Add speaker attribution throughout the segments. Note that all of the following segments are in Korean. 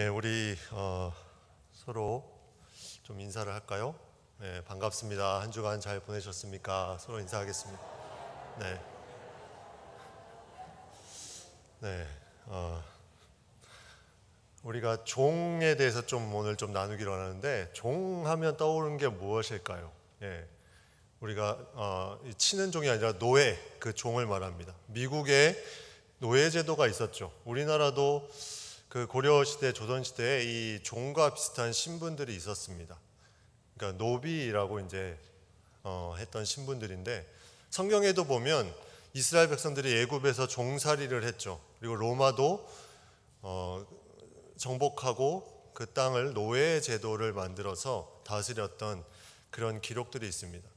Speaker 1: 우리 서로 좀 인사를 할까요? 반갑습니다. 한 주간 잘 보내셨습니까? 서로 인사하겠습니다. 우리가 종에 대해서 오늘 좀 나누기로 하는데, 종하면 떠오르는 게 무엇일까요? 우리가 치는 종이 아니라 노예, 그 종을 말합니다. 미국에 노예 제도가 있었죠. 우리나라도 그 고려시대, 조선시대에 이 종과 비슷한 신분들이 있었습니다. 그러니까 노비라고 이제 했던 신분들인데, 성경에도 보면 이스라엘 백성들이 애굽에서 종살이를 했죠. 그리고 로마도 정복하고 그 땅을 노예 제도를 만들어서 다스렸던 그런 기록들이 있습니다.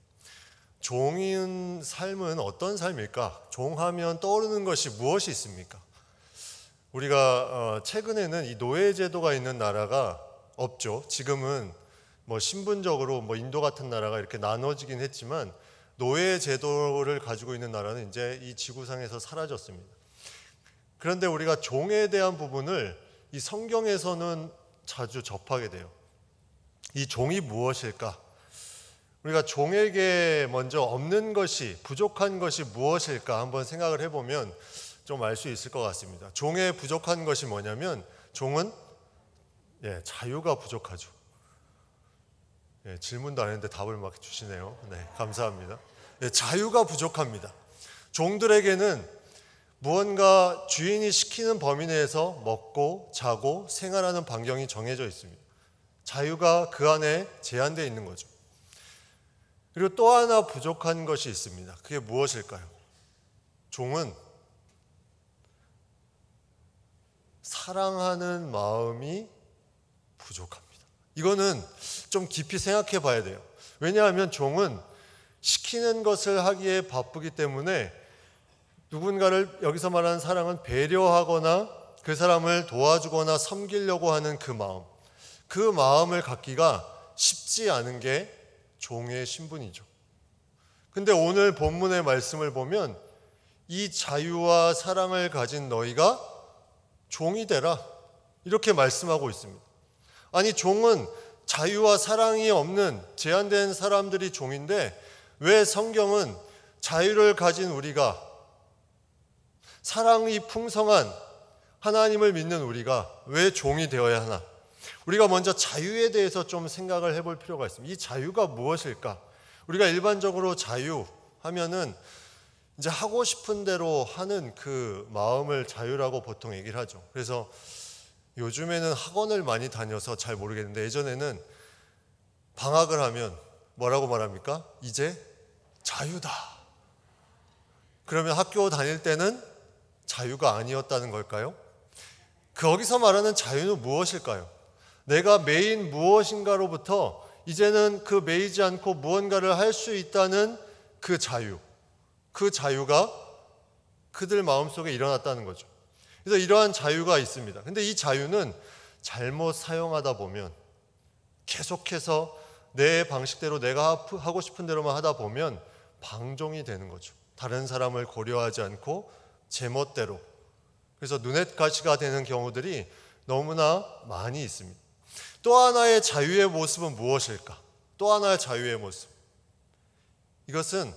Speaker 1: 종인 삶은 어떤 삶일까? 종하면 떠오르는 것이 무엇이 있습니까? 우리가 최근에는 이 노예 제도가 있는 나라가 없죠. 지금은 신분적으로 인도 같은 나라가 이렇게 나눠지긴 했지만, 노예 제도를 가지고 있는 나라는 이제 이 지구상에서 사라졌습니다. 그런데 우리가 종에 대한 부분을 이 성경에서는 자주 접하게 돼요. 이 종이 무엇일까? 우리가 종에게 먼저 없는 것이, 부족한 것이 무엇일까 한번 생각을 해보면 좀 알 수 있을 것 같습니다. 종에 부족한 것이 뭐냐면, 종은 자유가 부족하죠. 질문도 안 했는데 답을 막 주시네요. 감사합니다. 자유가 부족합니다. 종들에게는 무언가 주인이 시키는 범위 내에서 먹고 자고 생활하는 반경이 정해져 있습니다. 자유가 그 안에 제한되어 있는 거죠. 그리고 또 하나 부족한 것이 있습니다. 그게 무엇일까요? 종은 사랑하는 마음이 부족합니다. 이거는 좀 깊이 생각해 봐야 돼요. 왜냐하면 종은 시키는 것을 하기에 바쁘기 때문에, 누군가를, 여기서 말하는 사랑은 배려하거나 그 사람을 도와주거나 섬기려고 하는 그 마음을 갖기가 쉽지 않은 게 종의 신분이죠. 근데 오늘 본문의 말씀을 보면 이 자유와 사랑을 가진 너희가 종이 되라, 이렇게 말씀하고 있습니다. 아니, 종은 자유와 사랑이 없는 제한된 사람들이 종인데, 왜 성경은 자유를 가진 우리가, 사랑이 풍성한 하나님을 믿는 우리가 왜 종이 되어야 하나? 우리가 먼저 자유에 대해서 좀 생각을 해볼 필요가 있습니다. 이 자유가 무엇일까? 우리가 일반적으로 자유 하면은 이제 하고 싶은 대로 하는 그 마음을 자유라고 보통 얘기를 하죠. 그래서 요즘에는 학원을 많이 다녀서 잘 모르겠는데, 예전에는 방학을 하면 뭐라고 말합니까? 이제 자유다. 그러면 학교 다닐 때는 자유가 아니었다는 걸까요? 거기서 말하는 자유는 무엇일까요? 내가 매인 무엇인가로부터 이제는 그 매이지 않고 무언가를 할 수 있다는 그 자유, 그 자유가 그들 마음속에 일어났다는 거죠. 그래서 이러한 자유가 있습니다. 근데 이 자유는 잘못 사용하다 보면, 계속해서 내 방식대로 내가 하고 싶은 대로만 하다 보면 방종이 되는 거죠. 다른 사람을 고려하지 않고 제멋대로. 그래서 눈엣가시가 되는 경우들이 너무나 많이 있습니다. 또 하나의 자유의 모습은 무엇일까? 또 하나의 자유의 모습. 이것은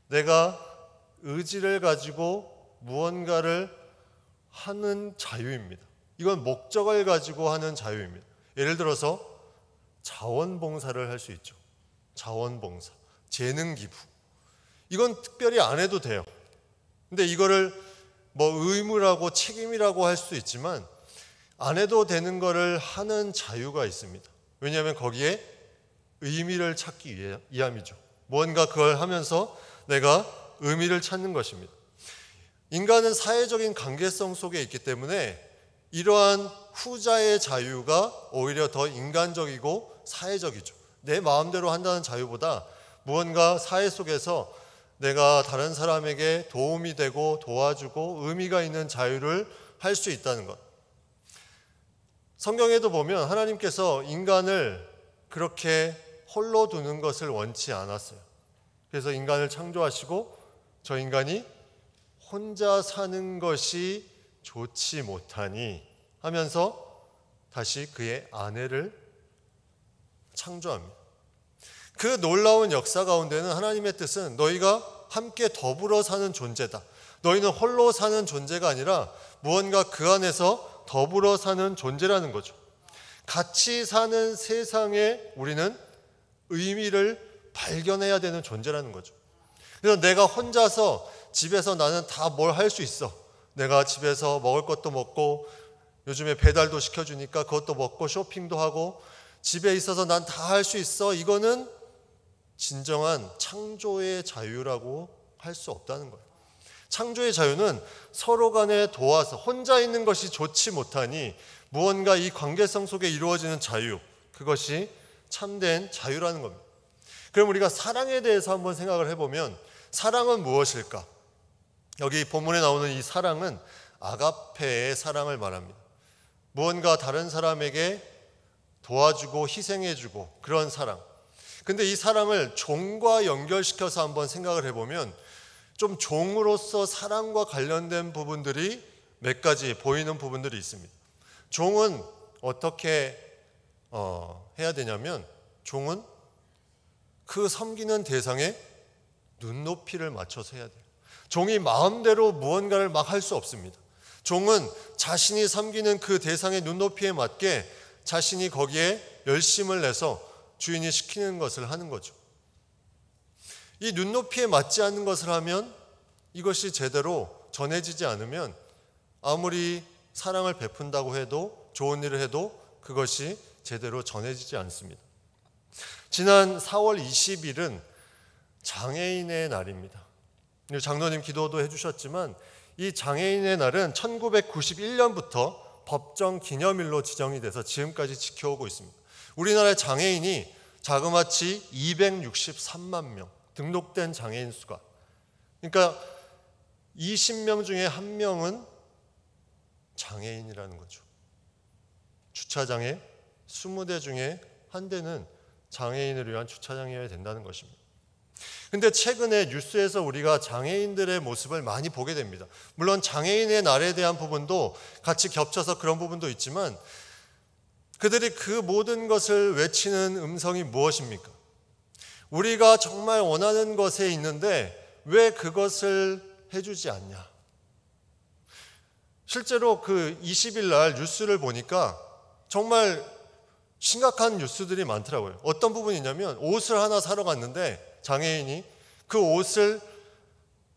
Speaker 1: 내가 의지를 가지고 무언가를 하는 자유입니다. 이건 목적을 가지고 하는 자유입니다. 예를 들어서 자원봉사를 할 수 있죠. 자원봉사, 재능기부. 이건 특별히 안 해도 돼요. 근데 이거를 의무라고 책임이라고 할 수도 있지만, 안 해도 되는 거를 하는 자유가 있습니다. 왜냐하면 거기에 의미를 찾기 위함이죠. 뭔가 그걸 하면서 내가 의미를 찾는 것입니다. 인간은 사회적인 관계성 속에 있기 때문에 이러한 후자의 자유가 오히려 더 인간적이고 사회적이죠. 내 마음대로 한다는 자유보다 무언가 사회 속에서 내가 다른 사람에게 도움이 되고 도와주고 의미가 있는 자유를 할 수 있다는 것. 성경에도 보면 하나님께서 인간을 그렇게 홀로 두는 것을 원치 않았어요. 그래서 인간을 창조하시고 저 인간이 혼자 사는 것이 좋지 못하니 하면서 다시 그의 아내를 창조합니다. 그 놀라운 역사 가운데는 하나님의 뜻은 너희가 함께 더불어 사는 존재다. 너희는 홀로 사는 존재가 아니라 무언가 그 안에서 더불어 사는 존재라는 거죠. 같이 사는 세상에 우리는 의미를 발견해야 되는 존재라는 거죠. 그래서 내가 혼자서 집에서 나는 다 뭘 할 수 있어. 내가 집에서 먹을 것도 먹고 요즘에 배달도 시켜주니까 그것도 먹고 쇼핑도 하고 집에 있어서 난 다 할 수 있어. 이거는 진정한 창조의 자유라고 할 수 없다는 거예요. 창조의 자유는 서로 간에 도와서 혼자 있는 것이 좋지 못하니 무언가 이 관계성 속에 이루어지는 자유, 그것이 참된 자유라는 겁니다. 그럼 우리가 사랑에 대해서 한번 생각을 해보면 사랑은 무엇일까? 여기 본문에 나오는 이 사랑은 아가페의 사랑을 말합니다. 무언가 다른 사람에게 도와주고 희생해주고 그런 사랑. 근데 이 사랑을 종과 연결시켜서 한번 생각을 해보면 좀 종으로서 사랑과 관련된 부분들이 몇 가지 보이는 부분들이 있습니다. 종은 어떻게 해야 되냐면 종은 그 섬기는 대상에 눈높이를 맞춰서 해야 돼요. 종이 마음대로 무언가를 막 할 수 없습니다. 종은 자신이 섬기는 그 대상의 눈높이에 맞게 자신이 거기에 열심을 내서 주인이 시키는 것을 하는 거죠. 이 눈높이에 맞지 않는 것을 하면 이것이 제대로 전해지지 않으면 아무리 사랑을 베푼다고 해도 좋은 일을 해도 그것이 제대로 전해지지 않습니다. 지난 4월 20일은 장애인의 날입니다. 장로님 기도도 해주셨지만 이 장애인의 날은 1991년부터 법정 기념일로 지정이 돼서 지금까지 지켜오고 있습니다. 우리나라의 장애인이 자그마치 263만 명 등록된 장애인 수가, 그러니까 20명 중에 1명은 장애인이라는 거죠. 주차장에 20대 중에 1대는 장애인을 위한 주차장이어야 된다는 것입니다. 근데 최근에 뉴스에서 우리가 장애인들의 모습을 많이 보게 됩니다. 물론 장애인의 날에 대한 부분도 같이 겹쳐서 그런 부분도 있지만 그들이 그 모든 것을 외치는 음성이 무엇입니까? 우리가 정말 원하는 것에 있는데 왜 그것을 해주지 않냐? 실제로 그 20일 날 뉴스를 보니까 정말 심각한 뉴스들이 많더라고요. 어떤 부분이냐면 옷을 하나 사러 갔는데 장애인이 그 옷을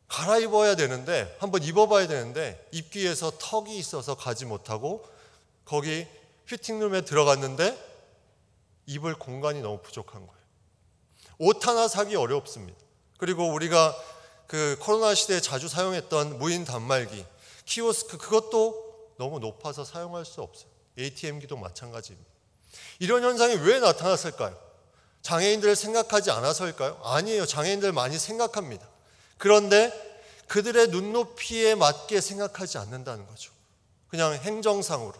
Speaker 1: 갈아입어야 되는데 한번 입어봐야 되는데 입기 위해서 턱이 있어서 가지 못하고 거기 피팅룸에 들어갔는데 입을 공간이 너무 부족한 거예요. 옷 하나 사기 어렵습니다. 그리고 우리가 그 코로나 시대에 자주 사용했던 무인 단말기, 키오스크, 그것도 너무 높아서 사용할 수 없어요. ATM기도 마찬가지입니다. 이런 현상이 왜 나타났을까요? 장애인들을 생각하지 않아서일까요? 아니에요. 장애인들 많이 생각합니다. 그런데 그들의 눈높이에 맞게 생각하지 않는다는 거죠. 그냥 행정상으로.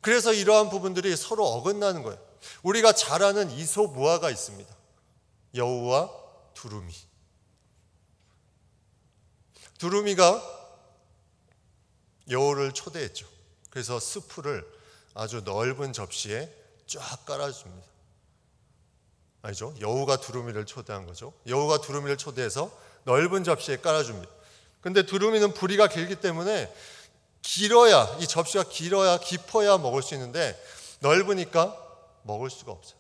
Speaker 1: 그래서 이러한 부분들이 서로 어긋나는 거예요. 우리가 잘 아는 이솝우화가 있습니다. 여우와 두루미. 두루미가 여우를 초대했죠. 그래서 스프를 아주 넓은 접시에 쫙 깔아줍니다. 아니죠? 여우가 두루미를 초대한 거죠. 여우가 두루미를 초대해서 넓은 접시에 깔아줍니다. 근데 두루미는 부리가 길기 때문에 길어야, 이 접시가 길어야 깊어야 먹을 수 있는데 넓으니까 먹을 수가 없어요.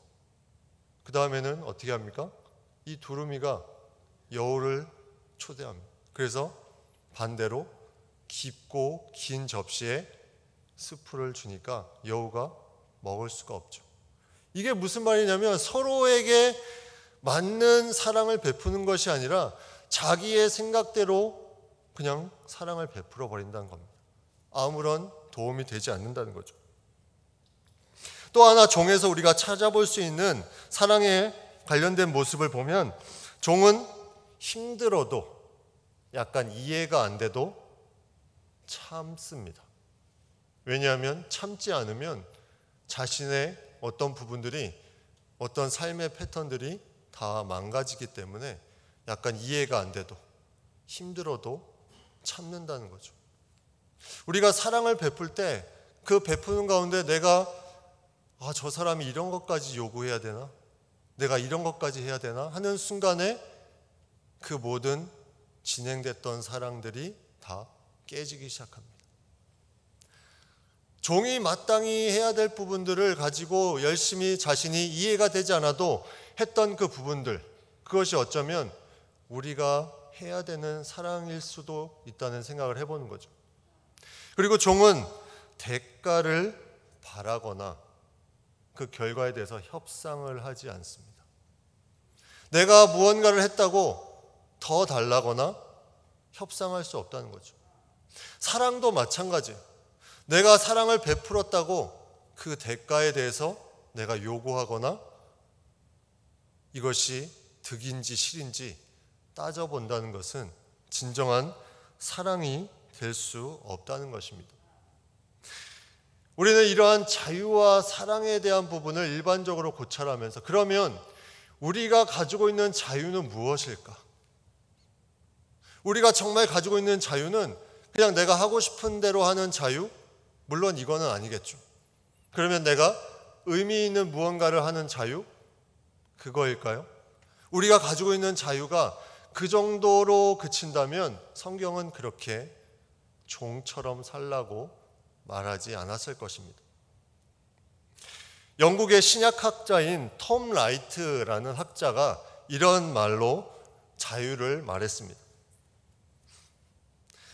Speaker 1: 그 다음에는 어떻게 합니까? 이 두루미가 여우를 초대합니다. 그래서 반대로 깊고 긴 접시에 스프를 주니까 여우가 먹을 수가 없죠. 이게 무슨 말이냐면 서로에게 맞는 사랑을 베푸는 것이 아니라 자기의 생각대로 그냥 사랑을 베풀어 버린다는 겁니다. 아무런 도움이 되지 않는다는 거죠. 또 하나 종에서 우리가 찾아볼 수 있는 사랑에 관련된 모습을 보면 종은 힘들어도 약간 이해가 안 돼도 참습니다. 왜냐하면 참지 않으면 자신의 어떤 부분들이, 어떤 삶의 패턴들이 다 망가지기 때문에 약간 이해가 안 돼도 힘들어도 참는다는 거죠. 우리가 사랑을 베풀 때 그 베푸는 가운데 내가 저 사람이 이런 것까지 요구해야 되나? 내가 이런 것까지 해야 되나? 하는 순간에 그 모든 진행됐던 사랑들이 다 깨지기 시작합니다. 종이 마땅히 해야 될 부분들을 가지고 열심히 자신이 이해가 되지 않아도 했던 그 부분들, 그것이 어쩌면 우리가 해야 되는 사랑일 수도 있다는 생각을 해보는 거죠. 그리고 종은 대가를 바라거나 그 결과에 대해서 협상을 하지 않습니다. 내가 무언가를 했다고 더 달라거나 협상할 수 없다는 거죠. 사랑도 마찬가지예요. 내가 사랑을 베풀었다고 그 대가에 대해서 내가 요구하거나 이것이 득인지 실인지 따져본다는 것은 진정한 사랑이 될 수 없다는 것입니다. 우리는 이러한 자유와 사랑에 대한 부분을 일반적으로 고찰하면서 그러면 우리가 가지고 있는 자유는 무엇일까? 우리가 정말 가지고 있는 자유는 그냥 내가 하고 싶은 대로 하는 자유? 물론 이거는 아니겠죠. 그러면 내가 의미 있는 무언가를 하는 자유? 그거일까요? 우리가 가지고 있는 자유가 그 정도로 그친다면 성경은 그렇게 종처럼 살라고 말하지 않았을 것입니다. 영국의 신약학자인 톰 라이트라는 학자가 이런 말로 자유를 말했습니다.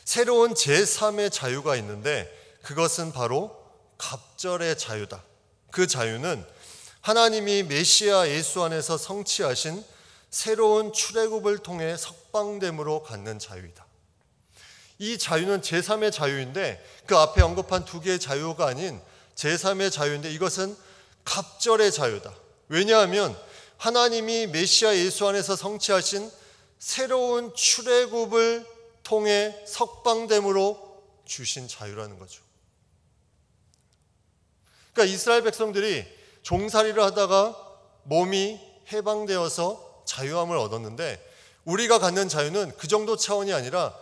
Speaker 1: 새로운 제3의 자유가 있는데 그것은 바로 갑절의 자유다. 그 자유는 하나님이 메시아 예수 안에서 성취하신 새로운 출애굽을 통해 석방됨으로 갖는 자유이다. 이 자유는 제3의 자유인데 그 앞에 언급한 두 개의 자유가 아닌 제3의 자유인데 이것은 갑절의 자유다. 왜냐하면 하나님이 메시아 예수 안에서 성취하신 새로운 출애굽을 통해 석방됨으로 주신 자유라는 거죠. 그러니까 이스라엘 백성들이 종살이를 하다가 몸이 해방되어서 자유함을 얻었는데 우리가 갖는 자유는 그 정도 차원이 아니라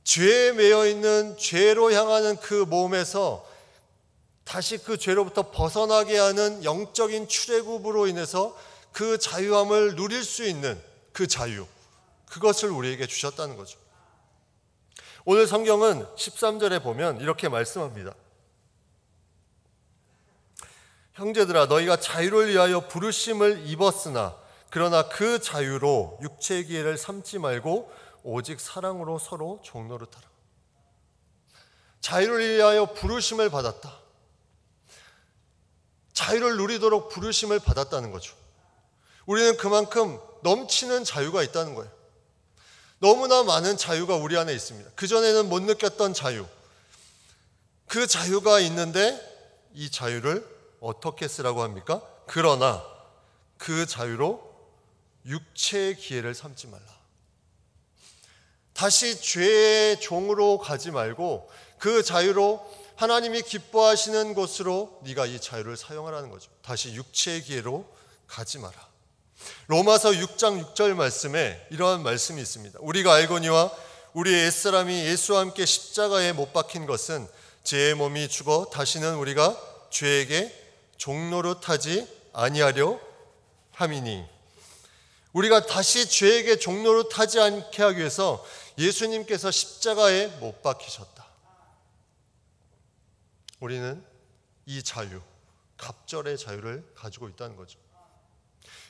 Speaker 1: 죄에 매여 있는 죄로 향하는 그 몸에서 다시 그 죄로부터 벗어나게 하는 영적인 출애굽으로 인해서 그 자유함을 누릴 수 있는 그 자유, 그것을 우리에게 주셨다는 거죠. 오늘 성경은 13절에 보면 이렇게 말씀합니다. 형제들아 너희가 자유를 위하여 부르심을 입었으나 그러나 그 자유로 육체의 기회를 삼지 말고 오직 사랑으로 서로 종노릇하라. 자유를 위하여 부르심을 받았다. 자유를 누리도록 부르심을 받았다는 거죠. 우리는 그만큼 넘치는 자유가 있다는 거예요. 너무나 많은 자유가 우리 안에 있습니다. 그전에는 못 느꼈던 자유. 그 자유가 있는데 이 자유를 어떻게 쓰라고 합니까? 그러나 그 자유로 육체의 기회를 삼지 말라. 다시 죄의 종으로 가지 말고 그 자유로 하나님이 기뻐하시는 곳으로 네가 이 자유를 사용하라는 거죠. 다시 육체의 기회로 가지 마라. 로마서 6장 6절 말씀에 이러한 말씀이 있습니다. 우리가 알거니와 우리의 옛사람이 예수와 함께 십자가에 못 박힌 것은 죄의 몸이 죽어 다시는 우리가 죄에게 종노릇하지 아니하려 함이니. 우리가 다시 죄에게 종노릇하지 않게 하기 위해서 예수님께서 십자가에 못 박히셨다. 우리는 이 자유, 갑절의 자유를 가지고 있다는 거죠.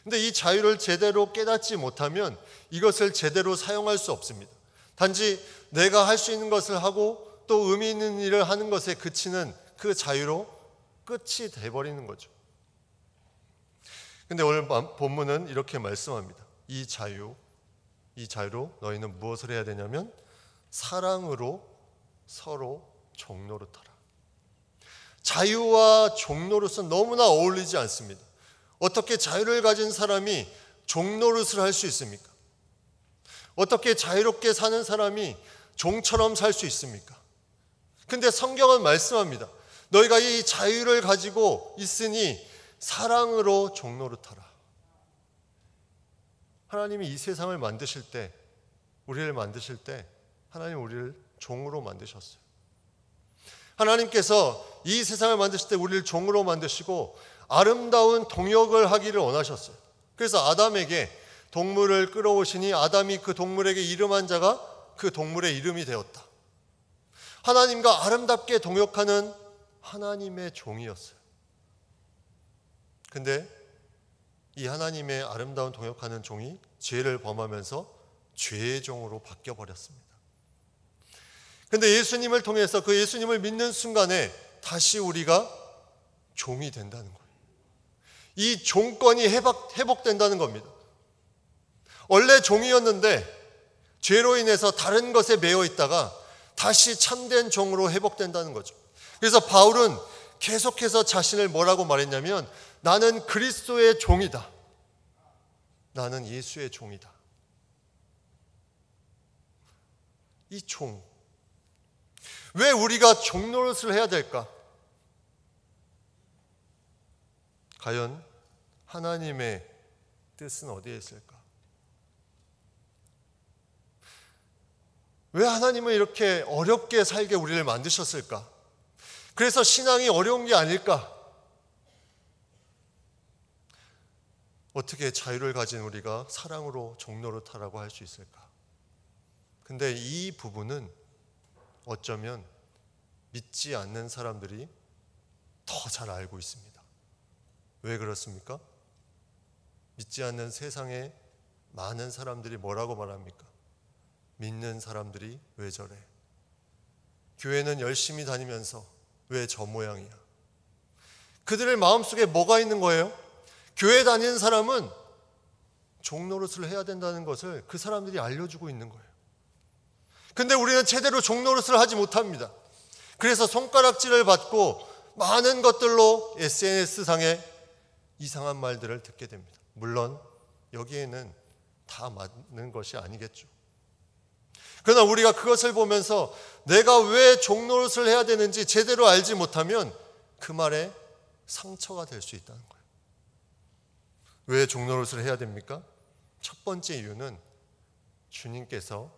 Speaker 1: 근데 이 자유를 제대로 깨닫지 못하면 이것을 제대로 사용할 수 없습니다. 단지 내가 할 수 있는 것을 하고 또 의미 있는 일을 하는 것에 그치는 그 자유로 끝이 돼버리는 거죠. 근데 오늘 본문은 이렇게 말씀합니다. 이 자유로 너희는 무엇을 해야 되냐면 사랑으로 서로 종노릇하라. 자유와 종노릇은 너무나 어울리지 않습니다. 어떻게 자유를 가진 사람이 종노릇을 할 수 있습니까? 어떻게 자유롭게 사는 사람이 종처럼 살 수 있습니까? 근데 성경은 말씀합니다. 너희가 이 자유를 가지고 있으니 사랑으로 종노릇하라. 하나님이 이 세상을 만드실 때, 우리를 만드실 때 하나님 우리를 종으로 만드셨어요. 하나님께서 이 세상을 만드실 때 우리를 종으로 만드시고 아름다운 동역을 하기를 원하셨어요. 그래서 아담에게 동물을 끌어오시니 아담이 그 동물에게 이름한 자가 그 동물의 이름이 되었다. 하나님과 아름답게 동역하는 하나님의 종이었어요. 근데 이 하나님의 아름다운 동역하는 종이 죄를 범하면서 죄의 종으로 바뀌어 버렸습니다. 근데 예수님을 통해서 그 예수님을 믿는 순간에 다시 우리가 종이 된다는 거예요. 이 종권이 회복된다는 겁니다. 원래 종이었는데 죄로 인해서 다른 것에 매여 있다가 다시 참된 종으로 회복된다는 거죠. 그래서 바울은 계속해서 자신을 뭐라고 말했냐면 나는 그리스도의 종이다. 나는 예수의 종이다. 이 종. 왜 우리가 종 노릇을 해야 될까? 과연 하나님의 뜻은 어디에 있을까? 왜 하나님은 이렇게 어렵게 살게 우리를 만드셨을까? 그래서 신앙이 어려운 게 아닐까? 어떻게 자유를 가진 우리가 사랑으로 종노릇하라고 할 수 있을까? 근데 이 부분은 어쩌면 믿지 않는 사람들이 더 잘 알고 있습니다. 왜 그렇습니까? 믿지 않는 세상에 많은 사람들이 뭐라고 말합니까? 믿는 사람들이 왜 저래? 교회는 열심히 다니면서 왜 저 모양이야? 그들의 마음속에 뭐가 있는 거예요? 교회 다니는 사람은 종노릇을 해야 된다는 것을 그 사람들이 알려주고 있는 거예요. 근데 우리는 제대로 종노릇을 하지 못합니다. 그래서 손가락질을 받고 많은 것들로 SNS상에 이상한 말들을 듣게 됩니다. 물론 여기에는 다 맞는 것이 아니겠죠. 그러나 우리가 그것을 보면서 내가 왜 종노릇을 해야 되는지 제대로 알지 못하면 그 말에 상처가 될 수 있다는 거예요. 왜 종노릇을 해야 됩니까? 첫 번째 이유는 주님께서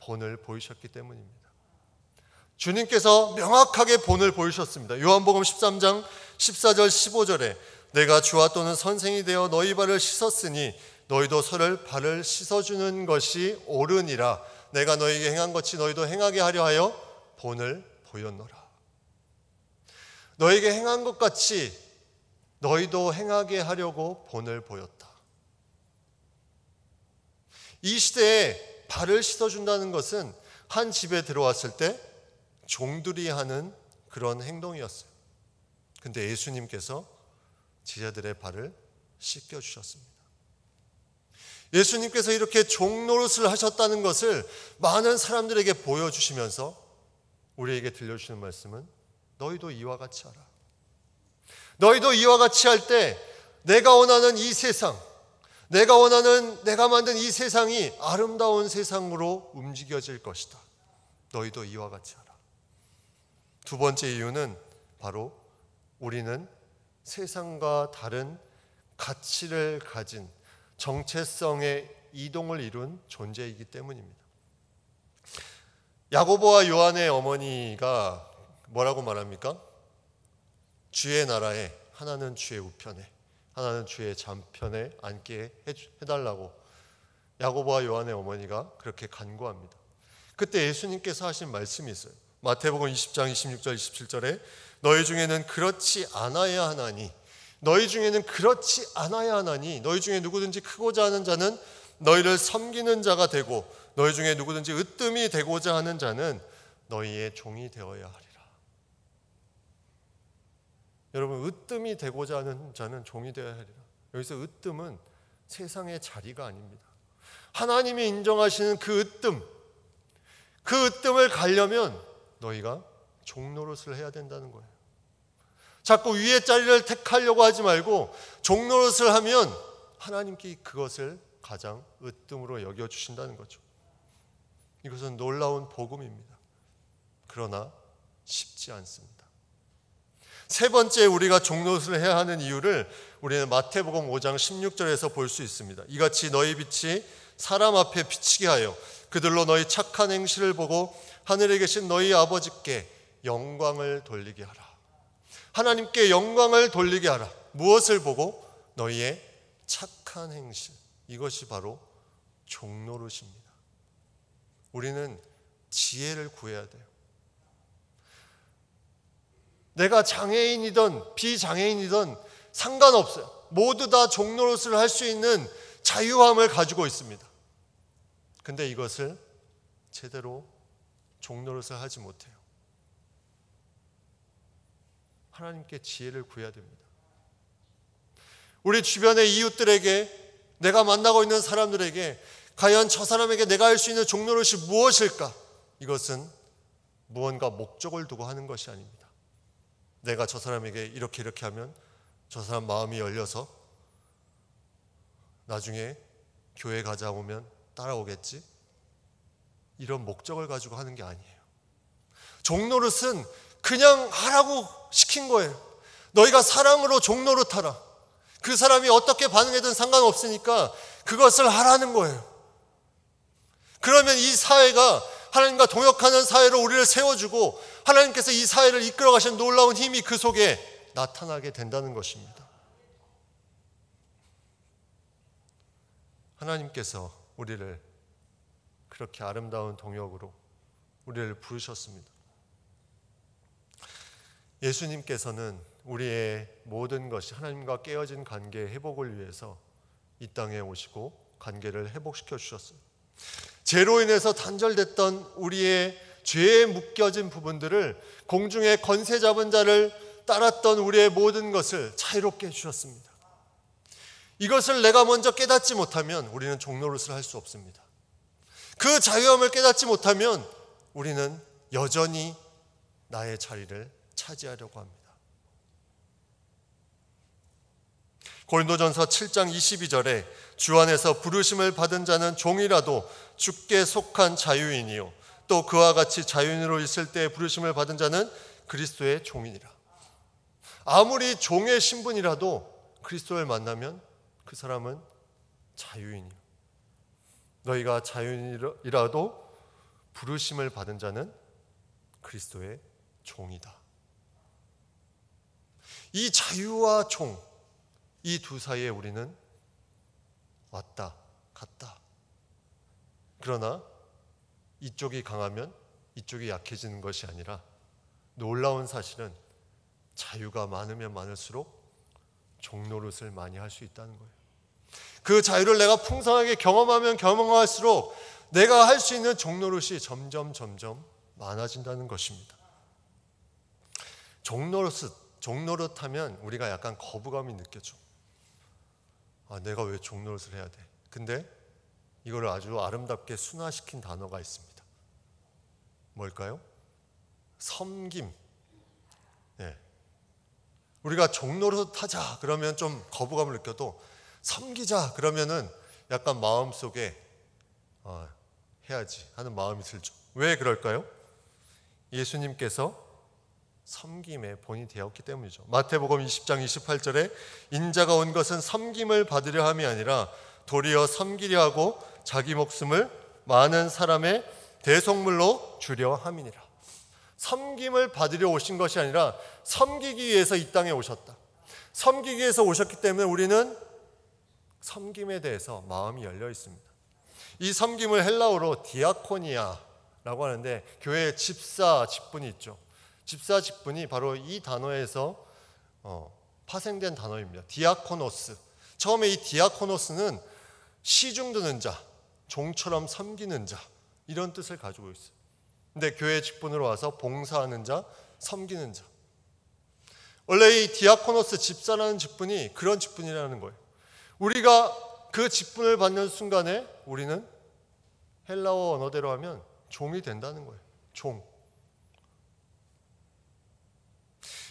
Speaker 1: 본을 보이셨기 때문입니다. 주님께서 명확하게 본을 보이셨습니다. 요한복음 13장 14절 15절에 내가 주와 또는 선생이 되어 너희 발을 씻었으니 너희도 서로 발을 씻어주는 것이 옳으니라. 내가 너희에게 행한 것이 너희도 행하게 하려 하여 본을 보였노라. 너희에게 행한 것 같이 너희도 행하게 하려고 본을 보였다. 이 시대에 발을 씻어준다는 것은 한 집에 들어왔을 때 종들이 하는 그런 행동이었어요. 근데 예수님께서 제자들의 발을 씻겨주셨습니다. 예수님께서 이렇게 종노릇을 하셨다는 것을 많은 사람들에게 보여주시면서 우리에게 들려주시는 말씀은 너희도 이와 같이 하라. 너희도 이와 같이 할 때 내가 원하는 이 세상, 내가 만든 이 세상이 아름다운 세상으로 움직여질 것이다. 너희도 이와 같이 하라. 두 번째 이유는 바로 우리는 세상과 다른 가치를 가진 정체성의 이동을 이룬 존재이기 때문입니다. 야고보와 요한의 어머니가 뭐라고 말합니까? 주의 나라에 하나는 주의 우편에 하나는 주의 좌편에 앉게 해달라고 야고보와 요한의 어머니가 그렇게 간구합니다. 그때 예수님께서 하신 말씀이 있어요. 마태복음 20장 26절 27절에 너희 중에는 그렇지 않아야 하나니 너희 중에는 그렇지 않아야 하나니 너희 중에 누구든지 크고자 하는 자는 너희를 섬기는 자가 되고 너희 중에 누구든지 으뜸이 되고자 하는 자는 너희의 종이 되어야 하리라. 여러분, 으뜸이 되고자 하는 자는 종이 되어야 하리라. 여기서 으뜸은 세상의 자리가 아닙니다. 하나님이 인정하시는 그 으뜸을 가려면 너희가 종노릇을 해야 된다는 거예요. 자꾸 위의 자리를 택하려고 하지 말고 종노릇을 하면 하나님께 그것을 가장 으뜸으로 여겨주신다는 거죠. 이것은 놀라운 복음입니다. 그러나 쉽지 않습니다. 세 번째 우리가 종노릇을 해야 하는 이유를 우리는 마태복음 5장 16절에서 볼 수 있습니다. 이같이 너희 빛이 사람 앞에 비치게 하여 그들로 너희 착한 행실을 보고 하늘에 계신 너희 아버지께 영광을 돌리게 하라. 하나님께 영광을 돌리게 하라. 무엇을 보고? 너희의 착한 행실. 이것이 바로 종노릇입니다. 우리는 지혜를 구해야 돼요. 내가 장애인이든 비장애인이든 상관없어요. 모두 다 종노릇을 할 수 있는 자유함을 가지고 있습니다. 근데 이것을 제대로 종노릇을 하지 못해요. 하나님께 지혜를 구해야 됩니다. 우리 주변의 이웃들에게, 내가 만나고 있는 사람들에게 과연 저 사람에게 내가 할 수 있는 종노릇이 무엇일까? 이것은 무언가 목적을 두고 하는 것이 아닙니다. 내가 저 사람에게 이렇게 하면 저 사람 마음이 열려서 나중에 교회 가자 오면 따라오겠지? 이런 목적을 가지고 하는 게 아니에요. 종노릇은 그냥 하라고 시킨 거예요. 너희가 사랑으로 종노릇하라. 그 사람이 어떻게 반응하든 상관없으니까 그것을 하라는 거예요. 그러면 이 사회가 하나님과 동역하는 사회로 우리를 세워주고 하나님께서 이 사회를 이끌어 가시는 놀라운 힘이 그 속에 나타나게 된다는 것입니다. 하나님께서 우리를 그렇게 아름다운 동역으로 우리를 부르셨습니다. 예수님께서는 우리의 모든 것이 하나님과 깨어진 관계의 회복을 위해서 이 땅에 오시고 관계를 회복시켜 주셨어요. 죄로 인해서 단절됐던 우리의 죄에 묶여진 부분들을, 공중에 권세 잡은 자를 따랐던 우리의 모든 것을 자유롭게 해주셨습니다. 이것을 내가 먼저 깨닫지 못하면 우리는 종노릇을 할 수 없습니다. 그 자유함을 깨닫지 못하면 우리는 여전히 나의 자리를 차지하려고 합니다. 고린도전서 7장 22절에 주 안에서 부르심을 받은 자는 종이라도 주께 속한 자유인이요 또 그와 같이 자유인으로 있을 때 부르심을 받은 자는 그리스도의 종이니라. 아무리 종의 신분이라도 그리스도를 만나면 그 사람은 자유인이요. 너희가 자유인이라도 부르심을 받은 자는 그리스도의 종이다. 이 자유와 종, 이 두 사이에 우리는 왔다 갔다. 그러나 이쪽이 강하면 이쪽이 약해지는 것이 아니라 놀라운 사실은 자유가 많으면 많을수록 종노릇을 많이 할 수 있다는 거예요. 그 자유를 내가 풍성하게 경험하면 경험할수록 내가 할 수 있는 종노릇이 점점 많아진다는 것입니다. 종노릇하면 우리가 약간 거부감이 느껴져. 내가 왜 종노릇을 해야 돼? 근데 이걸 아주 아름답게 순화시킨 단어가 있습니다. 뭘까요? 섬김. 네. 우리가 종노릇하자 그러면 좀 거부감을 느껴도 섬기자 그러면은 약간 마음속에 해야지 하는 마음이 들죠. 왜 그럴까요? 예수님께서 섬김의 본이 되었기 때문이죠. 마태복음 20장 28절에 인자가 온 것은 섬김을 받으려 함이 아니라 도리어 섬기려 하고 자기 목숨을 많은 사람의 대속물로 주려 함이니라. 섬김을 받으려 오신 것이 아니라 섬기기 위해서 이 땅에 오셨다. 섬기기 위해서 오셨기 때문에 우리는 섬김에 대해서 마음이 열려 있습니다. 이 섬김을 헬라어로 디아코니아라고 하는데 교회에 집사 직분이 있죠. 집사 직분이 바로 이 단어에서 파생된 단어입니다. 디아코노스. 처음에 이 디아코노스는 시중드는 자, 종처럼 섬기는 자 이런 뜻을 가지고 있어요. 근데 교회 직분으로 와서 봉사하는 자, 섬기는 자. 원래 이 디아코노스 집사라는 직분이 그런 직분이라는 거예요. 우리가 그 직분을 받는 순간에 우리는 헬라어 언어대로 하면 종이 된다는 거예요. 종.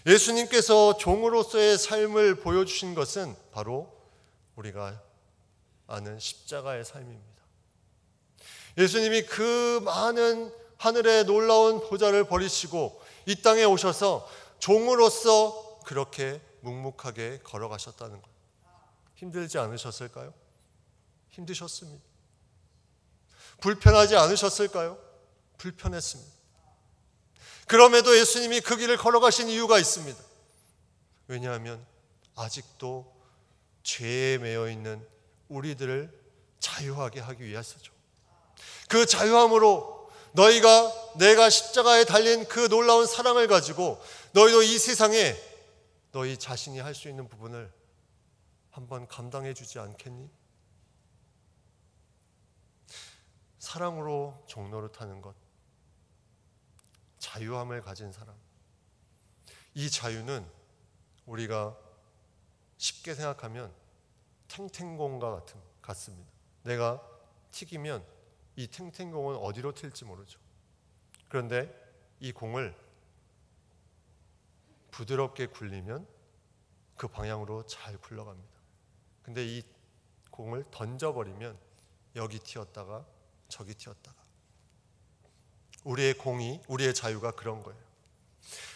Speaker 1: 예수님께서 종으로서의 삶을 보여주신 것은 바로 우리가 아는 십자가의 삶입니다. 예수님이 그 많은 하늘의 놀라운 보좌를 버리시고 이 땅에 오셔서 종으로서 그렇게 묵묵하게 걸어가셨다는 것. 힘들지 않으셨을까요? 힘드셨습니다. 불편하지 않으셨을까요? 불편했습니다. 그럼에도 예수님이 그 길을 걸어가신 이유가 있습니다. 왜냐하면 아직도 죄에 매여 있는 우리들을 자유하게 하기 위해서죠. 그 자유함으로 내가 십자가에 달린 그 놀라운 사랑을 가지고 너희도 이 세상에 너희 자신이 할 수 있는 부분을 한번 감당해 주지 않겠니? 사랑으로 종노릇하는 것, 자유함을 가진 사람. 이 자유는 우리가 쉽게 생각하면 탱탱공과 같습니다. 내가 튀기면 이 탱탱공은 어디로 튈지 모르죠. 그런데 이 공을 부드럽게 굴리면 그 방향으로 잘 굴러갑니다. 근데 이 공을 던져버리면 여기 튀었다가 저기 튀었다가. 우리의 자유가 그런 거예요.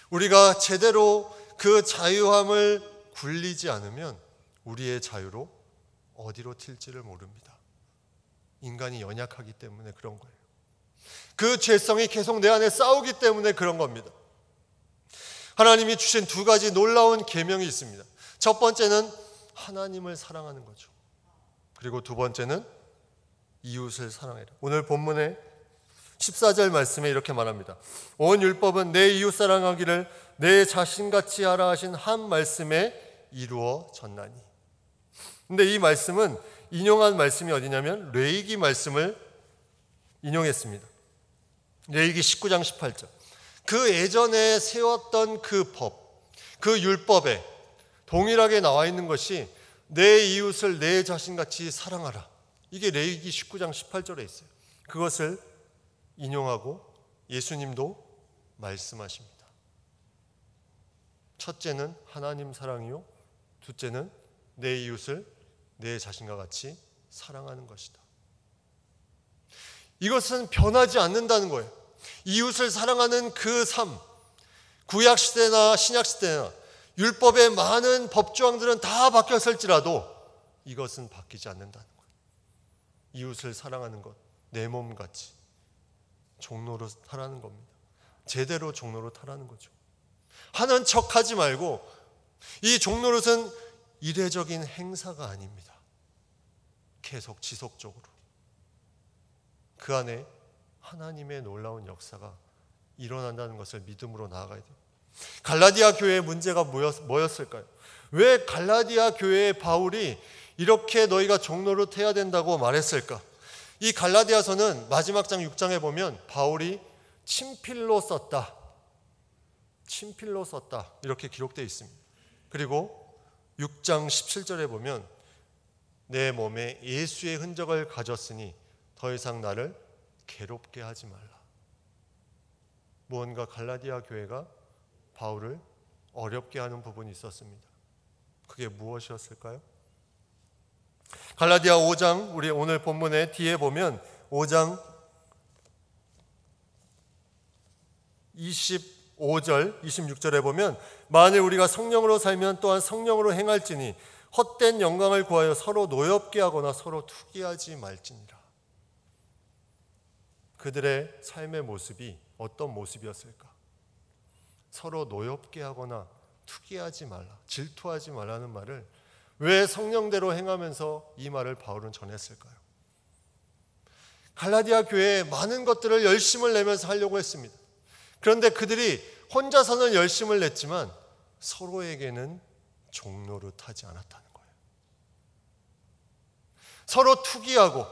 Speaker 1: 우리가 제대로 그 자유함을 굴리지 않으면 우리의 자유로 어디로 튈지를 모릅니다. 인간이 연약하기 때문에 그런 거예요. 그 죄성이 계속 내 안에 싸우기 때문에 그런 겁니다. 하나님이 주신 두 가지 놀라운 계명이 있습니다. 첫 번째는 하나님을 사랑하는 거죠. 그리고 두 번째는 이웃을 사랑해라. 오늘 본문의 14절 말씀에 이렇게 말합니다. 온 율법은 내 이웃 사랑하기를 내 자신같이 하라 하신 한 말씀에 이루어졌나니. 근데 이 말씀은 인용한 말씀이 어디냐면 레위기 말씀을 인용했습니다. 레위기 19장 18절. 그 예전에 세웠던 그 법, 그 율법에 동일하게 나와 있는 것이 내 이웃을 내 자신같이 사랑하라. 이게 레위기 19장 18절에 있어요. 그것을 인용하고 예수님도 말씀하십니다. 첫째는 하나님 사랑이요, 둘째는 내 이웃을 내 자신과 같이 사랑하는 것이다. 이것은 변하지 않는다는 거예요. 이웃을 사랑하는 그 삶, 구약시대나 신약시대나 율법의 많은 법조항들은 다 바뀌었을지라도 이것은 바뀌지 않는다는 거예요. 이웃을 사랑하는 것, 내 몸같이 종로로 타라는 겁니다. 제대로 종로로 타라는 거죠. 하는 척하지 말고, 이 종노릇은 이례적인 행사가 아닙니다. 계속 지속적으로 그 안에 하나님의 놀라운 역사가 일어난다는 것을 믿음으로 나아가야 돼요. 갈라디아 교회의 문제가 뭐였을까요? 왜 갈라디아 교회의 바울이 이렇게 너희가 종노릇 해야 된다고 말했을까? 이 갈라디아서는 마지막 장 6장에 보면 바울이 친필로 썼다 이렇게 기록되어 있습니다. 그리고 6장 17절에 보면 내 몸에 예수의 흔적을 가졌으니 더 이상 나를 괴롭게 하지 말라. 무언가 갈라디아 교회가 바울을 어렵게 하는 부분이 있었습니다. 그게 무엇이었을까요? 갈라디아 5장, 우리 오늘 본문의 뒤에 보면 5장 25절, 26절에 보면 만일 우리가 성령으로 살면 또한 성령으로 행할지니 헛된 영광을 구하여 서로 노엽게 하거나 서로 투기하지 말지니라. 그들의 삶의 모습이 어떤 모습이었을까? 서로 노엽게 하거나 투기하지 말라, 질투하지 말라는 말을 왜 성령대로 행하면서 이 말을 바울은 전했을까요? 갈라디아 교회에 많은 것들을 열심을 내면서 하려고 했습니다. 그런데 그들이 혼자서는 열심을 냈지만 서로에게는 종노릇하지 않았다는 거예요. 서로 투기하고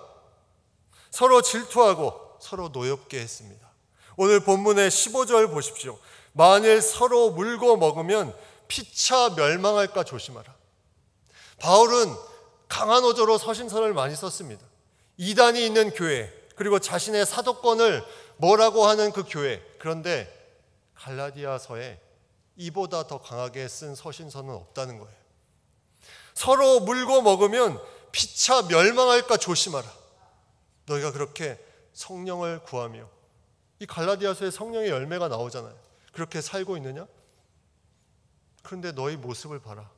Speaker 1: 서로 질투하고 서로 노엽게 했습니다. 오늘 본문의 15절 보십시오. 만일 서로 물고 먹으면 피차 멸망할까 조심하라. 바울은 강한 어조로 서신서를 많이 썼습니다. 이단이 있는 교회, 그리고 자신의 사도권을 뭐라고 하는 그 교회. 그런데 갈라디아서에 이보다 더 강하게 쓴 서신서는 없다는 거예요. 서로 물고 먹으면 피차 멸망할까 조심하라. 너희가 그렇게 성령을 구하며, 이 갈라디아서에 성령의 열매가 나오잖아요. 그렇게 살고 있느냐? 그런데 너희 모습을 봐라.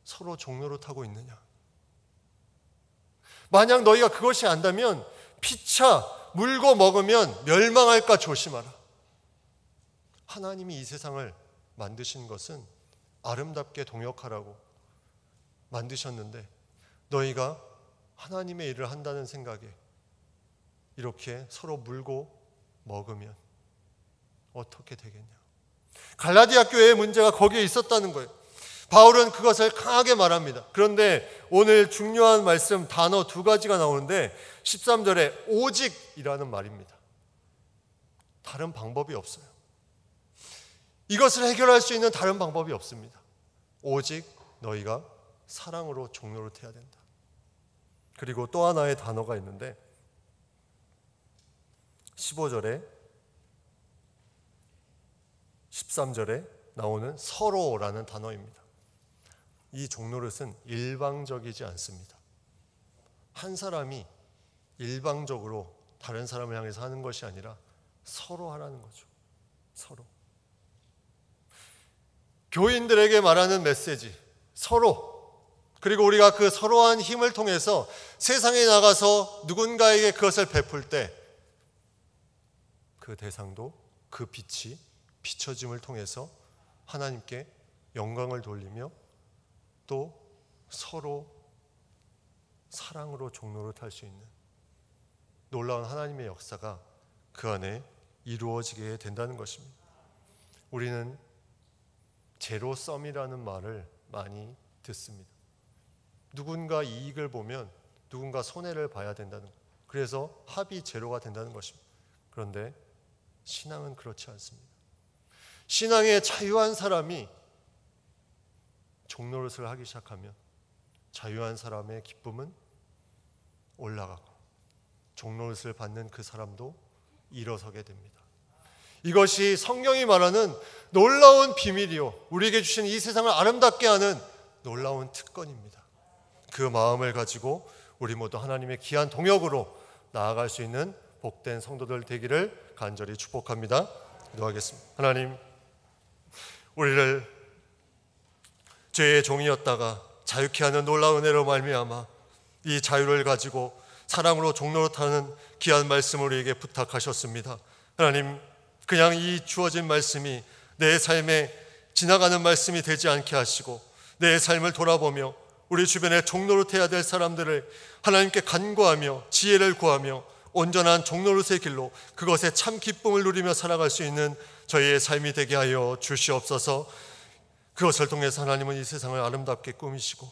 Speaker 1: 서로 종노릇하고 있느냐? 만약 너희가 그것이 안다면 피차 물고 먹으면 멸망할까 조심하라. 하나님이 이 세상을 만드신 것은 아름답게 동역하라고 만드셨는데 너희가 하나님의 일을 한다는 생각에 이렇게 서로 물고 먹으면 어떻게 되겠냐. 갈라디아 교회의 문제가 거기에 있었다는 거예요. 바울은 그것을 강하게 말합니다. 그런데 오늘 중요한 말씀 단어 두 가지가 나오는데 13절에 오직이라는 말입니다. 다른 방법이 없어요. 이것을 해결할 수 있는 다른 방법이 없습니다. 오직 너희가 사랑으로 종노릇해야 된다. 그리고 또 하나의 단어가 있는데 15절에 13절에 나오는 서로라는 단어입니다. 이 종노릇은 일방적이지 않습니다. 한 사람이 일방적으로 다른 사람을 향해서 하는 것이 아니라 서로 하라는 거죠. 서로. 교인들에게 말하는 메시지, 서로. 그리고 우리가 그 서로한 힘을 통해서 세상에 나가서 누군가에게 그것을 베풀 때 그 대상도 그 빛이 비춰짐을 통해서 하나님께 영광을 돌리며 또 서로 사랑으로 종노릇할 수 있는 놀라운 하나님의 역사가 그 안에 이루어지게 된다는 것입니다. 우리는 제로섬이라는 말을 많이 듣습니다. 누군가 이익을 보면 누군가 손해를 봐야 된다는 것. 그래서 합이 제로가 된다는 것입니다. 그런데 신앙은 그렇지 않습니다. 신앙에 자유한 사람이 종노릇을 하기 시작하면 자유한 사람의 기쁨은 올라가고 종노릇을 받는 그 사람도 일어서게 됩니다. 이것이 성경이 말하는 놀라운 비밀이요, 우리에게 주신 이 세상을 아름답게 하는 놀라운 특권입니다. 그 마음을 가지고 우리 모두 하나님의 귀한 동역으로 나아갈 수 있는 복된 성도들 되기를 간절히 축복합니다. 기도하겠습니다. 하나님, 우리를 죄의 종이었다가 자유케 하는 놀라운 은혜로 말미암아 이 자유를 가지고 사랑으로 종노릇하는 귀한 말씀을 우리에게 부탁하셨습니다. 하나님, 그냥 이 주어진 말씀이 내 삶에 지나가는 말씀이 되지 않게 하시고 내 삶을 돌아보며 우리 주변에 종노릇해야 될 사람들을 하나님께 간구하며 지혜를 구하며 온전한 종노릇의 길로 그것에 참 기쁨을 누리며 살아갈 수 있는 저희의 삶이 되게 하여 주시옵소서. 그것을 통해서 하나님은 이 세상을 아름답게 꾸미시고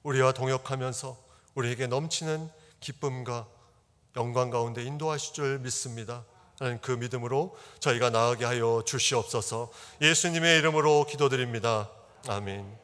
Speaker 1: 우리와 동역하면서 우리에게 넘치는 기쁨과 영광 가운데 인도하실 줄 믿습니다. 하나님, 그 믿음으로 저희가 나아가게 하여 주시옵소서. 예수님의 이름으로 기도드립니다. 아멘.